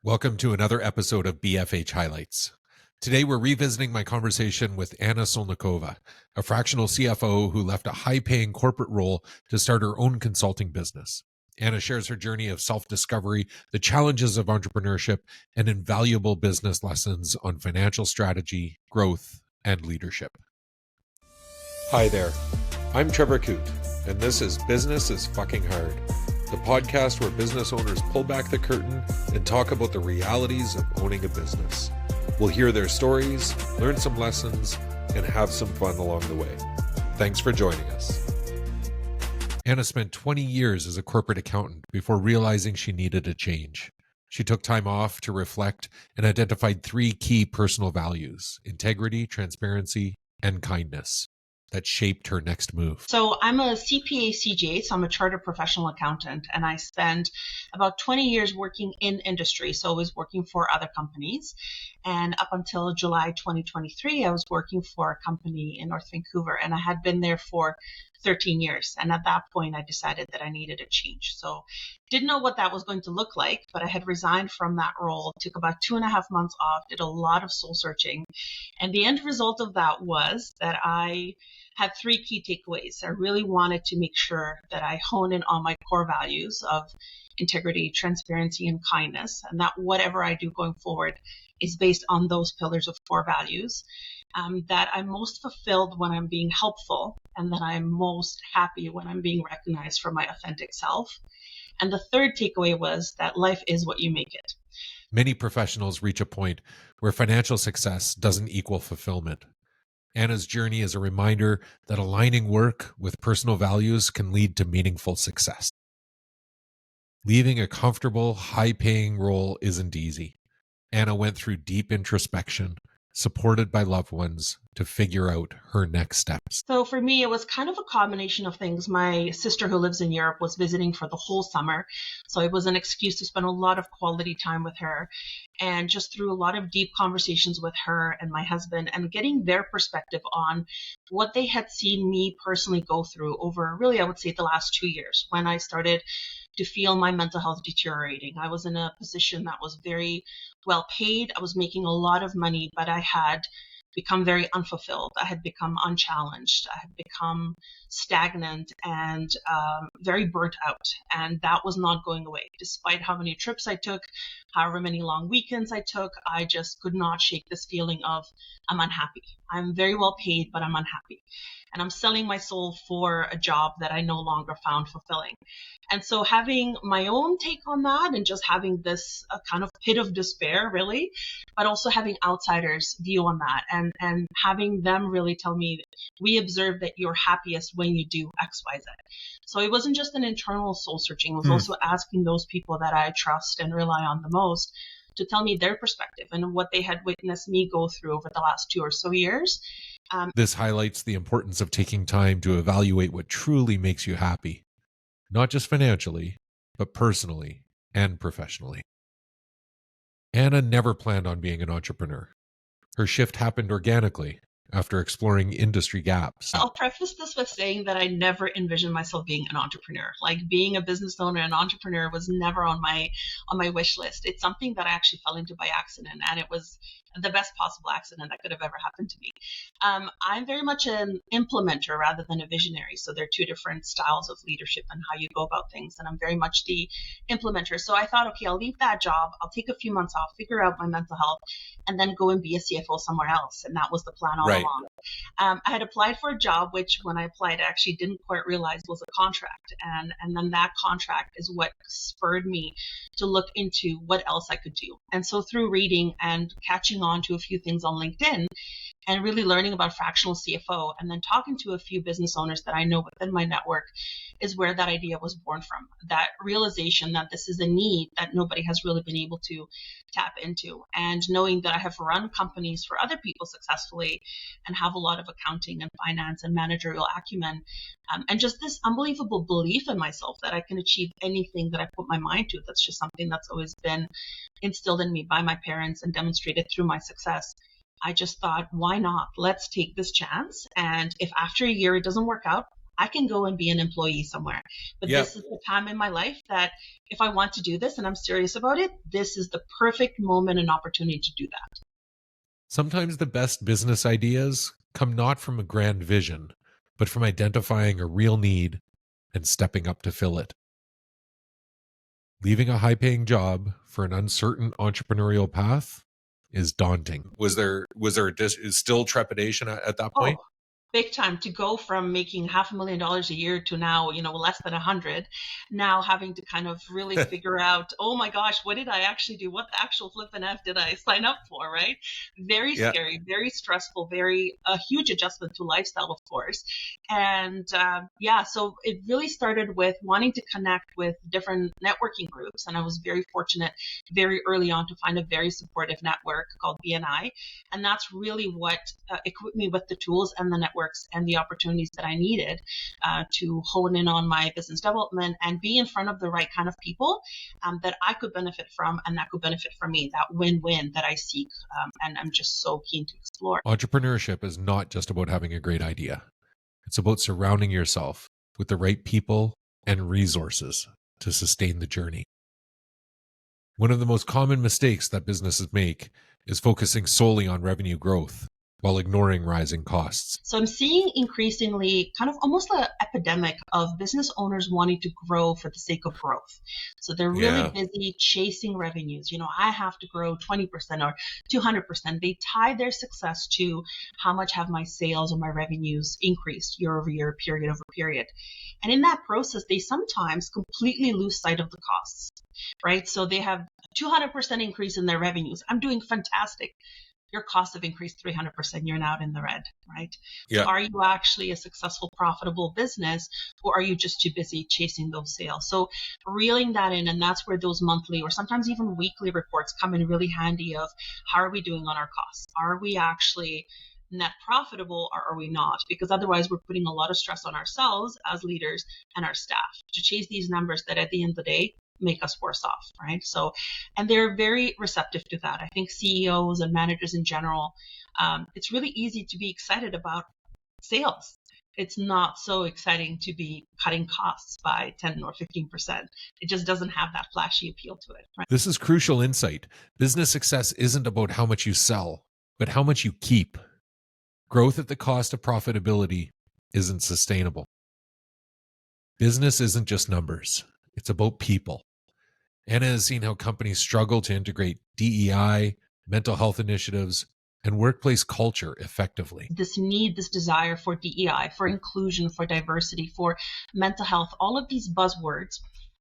Welcome to another episode of BFH Highlights. Today we're revisiting my conversation with Anna Solnickova, a fractional CFO who left a high-paying corporate role to start her own consulting business. Anna shares her journey of self-discovery, the challenges of entrepreneurship, and invaluable business lessons on financial strategy, growth, and leadership. Hi there, I'm Trevor Coote, and this is Business is Fucking Hard, the podcast where business owners pull back the curtain and talk about the realities of owning a business. We'll hear their stories, learn some lessons, and have some fun along the way. Thanks for joining us. Anna spent 20 years as a corporate accountant before realizing she needed a change. She took time off to reflect and identified 3 key personal values: integrity, transparency, and kindness, that shaped her next move. So I'm a CPA CGA, so I'm a chartered professional accountant, and I spent about 20 years working in industry, so I was working for other companies. And up until July 2023, I was working for a company in North Vancouver, and I had been there for 13 years. And at that point, I decided that I needed a change. So didn't know what that was going to look like, but I had resigned from that role, took about 2.5 months off, did a lot of soul searching. And the end result of that was that I had 3 key takeaways. I really wanted to make sure that I hone in on my core values of integrity, transparency, and kindness, and that whatever I do going forward is based on those pillars of core values. That I'm most fulfilled when I'm being helpful, and that I'm most happy when I'm being recognized for my authentic self. And the third takeaway was that life is what you make it. Many professionals reach a point where financial success doesn't equal fulfillment. Anna's journey is a reminder that aligning work with personal values can lead to meaningful success. Leaving a comfortable, high-paying role isn't easy. Anna went through deep introspection, supported by loved ones, to figure out her next steps. So for me, it was kind of a combination of things. My sister who lives in Europe was visiting for the whole summer. So it was an excuse to spend a lot of quality time with her, and just through a lot of deep conversations with her and my husband, and getting their perspective on what they had seen me personally go through over, really, I would say, the last 2 years when I started to feel my mental health deteriorating. I was in a position that was very well paid. I was making a lot of money, but I had become very unfulfilled. I had become unchallenged. I had become stagnant and very burnt out. And that was not going away. Despite how many trips I took, however many long weekends I took, I just could not shake this feeling of I'm unhappy. I'm very well paid, but I'm unhappy. And I'm selling my soul for a job that I no longer found fulfilling. And so having my own take on that, and just having this kind of pit of despair, really, but also having outsiders' view on that, and having them really tell me, we observe that you're happiest when you do X, Y, Z. So it wasn't just an internal soul searching. It was also asking those people that I trust and rely on the most to tell me their perspective and what they had witnessed me go through over the last 2 or so years. This highlights the importance of taking time to evaluate what truly makes you happy, not just financially, but personally and professionally. Anna never planned on being an entrepreneur. Her shift happened organically after exploring industry gaps. I'll preface this with saying that I never envisioned myself being an entrepreneur. Like, being a business owner and entrepreneur was never on my wish list. It's something that I actually fell into by accident, and it was the best possible accident that could have ever happened to me. I'm very much an implementer rather than a visionary. So there are 2 different styles of leadership and how you go about things. And I'm very much the implementer. So I thought, okay, I'll leave that job. I'll take a few months off, figure out my mental health, and then go and be a CFO somewhere else. And that was the plan all along. I had applied for a job, which when I applied, I actually didn't quite realize was a contract. And then that contract is what spurred me to look into what else I could do. And so through reading and catching on to a few things on LinkedIn, and really learning about fractional CFO, and then talking to a few business owners that I know within my network, is where that idea was born from. That realization that this is a need that nobody has really been able to tap into. And knowing that I have run companies for other people successfully and have a lot of accounting and finance and managerial acumen, and just this unbelievable belief in myself that I can achieve anything that I put my mind to. That's just something that's always been instilled in me by my parents and demonstrated through my success. I just thought, why not? Let's take this chance. And if after a year it doesn't work out, I can go and be an employee somewhere. But Yep. this is the time in my life that if I want to do this and I'm serious about it, this is the perfect moment and opportunity to do that. Sometimes the best business ideas come not from a grand vision, but from identifying a real need and stepping up to fill it. Leaving a high-paying job for an uncertain entrepreneurial path is daunting. Was there still trepidation at that point? Oh, big time. To go from making $500,000 a year to now, less than 100, now having to kind of really figure out, oh my gosh, what did I actually do? What the actual flippin' F did I sign up for, right? Very Yeah. scary, very stressful, a huge adjustment to lifestyle, of course. And so it really started with wanting to connect with different networking groups. And I was very fortunate very early on to find a very supportive network called BNI. And that's really what equipped me with the tools and the networks and the opportunities that I needed to hone in on my business development and be in front of the right kind of people that I could benefit from and that could benefit from me, that win-win that I seek. And I'm just so keen to explore. Entrepreneurship is not just about having a great idea. It's about surrounding yourself with the right people and resources to sustain the journey. One of the most common mistakes that businesses make is focusing solely on revenue growth while ignoring rising costs. So I'm seeing increasingly kind of almost an epidemic of business owners wanting to grow for the sake of growth. So they're really busy chasing revenues. I have to grow 20% or 200%. They tie their success to how much have my sales or my revenues increased year over year, period over period. And in that process, they sometimes completely lose sight of the costs, right? So they have 200% increase in their revenues. I'm doing fantastic. Your costs have increased 300%, you're now in the red, right? Yeah. So are you actually a successful, profitable business, or are you just too busy chasing those sales? So reeling that in, and that's where those monthly or sometimes even weekly reports come in really handy of how are we doing on our costs? Are we actually net profitable or are we not? Because otherwise we're putting a lot of stress on ourselves as leaders and our staff to chase these numbers that at the end of the day make us worse off, right? So, and they're very receptive to that. I think CEOs and managers in general, it's really easy to be excited about sales. It's not so exciting to be cutting costs by 10 or 15%. It just doesn't have that flashy appeal to it, right? This is crucial insight. Business success isn't about how much you sell, but how much you keep. Growth at the cost of profitability isn't sustainable. Business isn't just numbers. It's about people. Anna has seen how companies struggle to integrate DEI, mental health initiatives, and workplace culture effectively. This need, this desire for DEI, for inclusion, for diversity, for mental health, all of these buzzwords,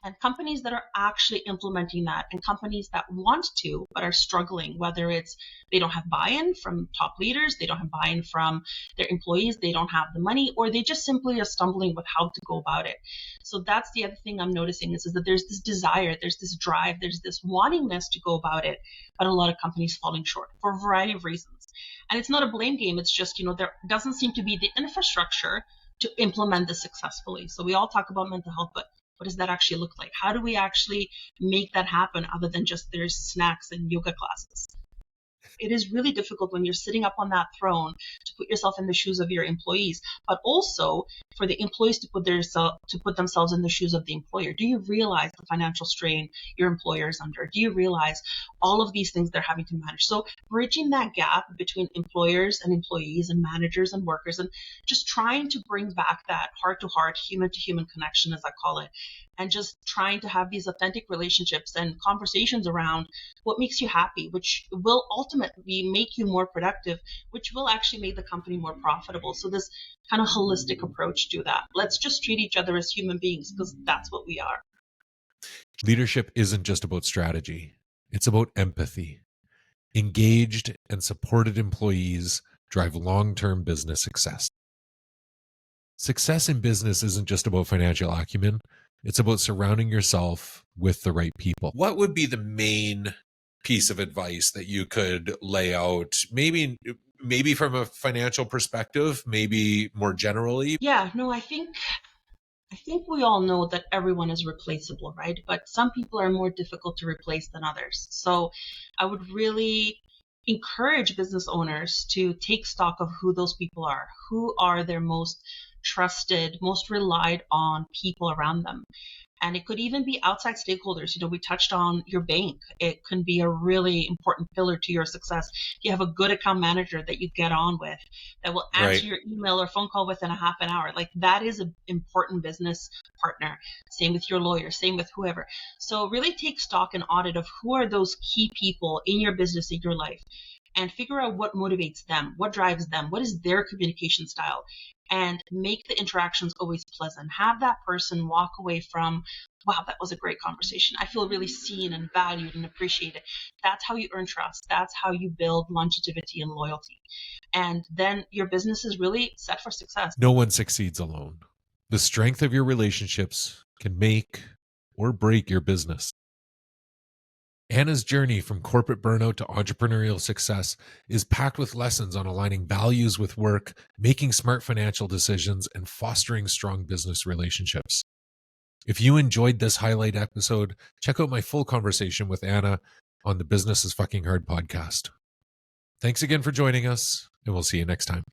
and companies that are actually implementing that and companies that want to but are struggling, whether it's they don't have buy-in from top leaders, they don't have buy-in from their employees, they don't have the money, or they just simply are stumbling with how to go about it. So that's the other thing I'm noticing is that there's this desire, there's this drive, there's this wantingness to go about it, but a lot of companies falling short for a variety of reasons. And it's not a blame game, it's just, there doesn't seem to be the infrastructure to implement this successfully. So we all talk about mental health, but what does that actually look like? How do we actually make that happen other than just there's snacks and yoga classes? It is really difficult when you're sitting up on that throne to put yourself in the shoes of your employees, but also for the employees to put themselves in the shoes of the employer. Do you realize the financial strain your employer is under? Do you realize all of these things they're having to manage? So bridging that gap between employers and employees and managers and workers, and just trying to bring back that heart-to-heart, human-to-human connection, as I call it, and just trying to have these authentic relationships and conversations around what makes you happy, which will ultimately make you more productive, which will actually make the company more profitable. So this kind of holistic approach to that. Let's just treat each other as human beings because that's what we are. Leadership isn't just about strategy. It's about empathy. Engaged and supported employees drive long-term business success. Success in business isn't just about financial acumen. It's about surrounding yourself with the right people. What would be the main piece of advice that you could lay out, maybe from a financial perspective, maybe more generally? Yeah, no, I think we all know that everyone is replaceable, right? But some people are more difficult to replace than others. So I would really encourage business owners to take stock of who those people are. Who are their most trusted, most relied on people around them. And it could even be outside stakeholders. We touched on your bank. It can be a really important pillar to your success. You have a good account manager that you get on with that will answer your email or phone call within a half an hour. Like, that is an important business partner. Same with your lawyer, same with whoever. So really take stock and audit of who are those key people in your business, in your life, and figure out what motivates them, what drives them, what is their communication style, and make the interactions always pleasant. Have that person walk away from, wow, that was a great conversation. I feel really seen and valued and appreciated. That's how you earn trust. That's how you build longevity and loyalty. And then your business is really set for success. No one succeeds alone. The strength of your relationships can make or break your business. Anna's journey from corporate burnout to entrepreneurial success is packed with lessons on aligning values with work, making smart financial decisions, and fostering strong business relationships. If you enjoyed this highlight episode, check out my full conversation with Anna on the Business is Fucking Hard podcast. Thanks again for joining us, and we'll see you next time.